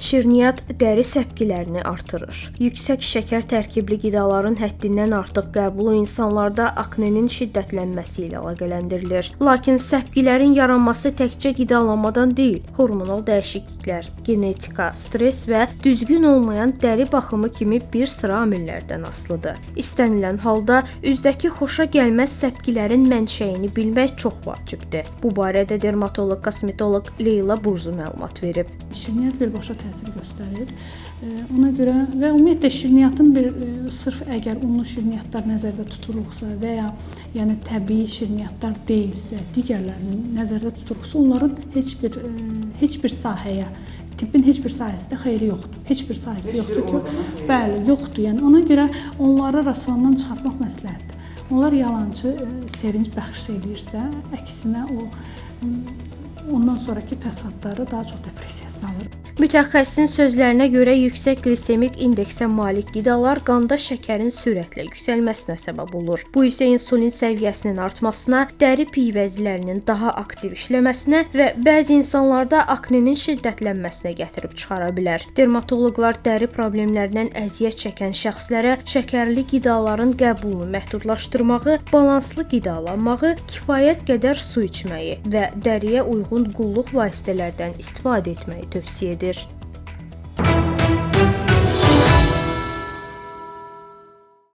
Şirniyyat dəri səpkilərini artırır. Yüksək şəkər tərkibli qidaların həddindən artıq qəbulu insanlarda aknenin şiddətlənməsi ilə əlaqələndirilir. Lakin səpkilərin yaranması təkcə qidalanmadan deyil, hormonal dəyişikliklər, genetika, stress və düzgün olmayan dəri baxımı kimi bir sıra amillərdən asılıdır. İstənilən halda üzdəki xoşa gəlməz səpkilərin mənşəyini bilmək çox vacibdir. Bu barədə dermatoloq, kosmetoloq Leyla Burzu məlumat verib. Şirniyyat birbaşa təsir göstərir. Ona görə və ümumiyyətlə şirniyyatın sırf əgər unlu şirniyyatlar nəzərdə tutulursa və ya yəni təbii şirniyyatlar deyilsə, digərlərini nəzərdə tutulursa, onların heç bir sahəyə, tibbin heç bir sahəsində xeyri yoxdur. Heç bir sahəsi yoxdur ki, bəli, yoxdur. Yəni ona görə onları rasiondan çıxartmaq məsləhətdir. Onlar yalançı sevinc bəxş edirsə, əksinə ondan sonraki fəsadları daha çox depressiya salır. Mütəxəssisin sözlərinə görə yüksək glisemik indeksə malik qidalar qanda şəkərin sürətlə yüksəlməsinə səbəb olur. Bu isə insulin səviyyəsinin artmasına, dəri pivəzlərinin daha aktiv işləməsinə və bəzi insanlarda aknenin şiddətlənməsinə gətirib çıxara bilər. Dermatoloqlar dəri problemlərindən əziyyət çəkən şəxslərə şəkərli qidaların qəbulunu məhdudlaşdırmağı, balanslı qidalanmağı, kifayət qədər su içməyi və dəriyə uyğun qulluq vasitələrdən istifadə etməyi tövsiyə edir.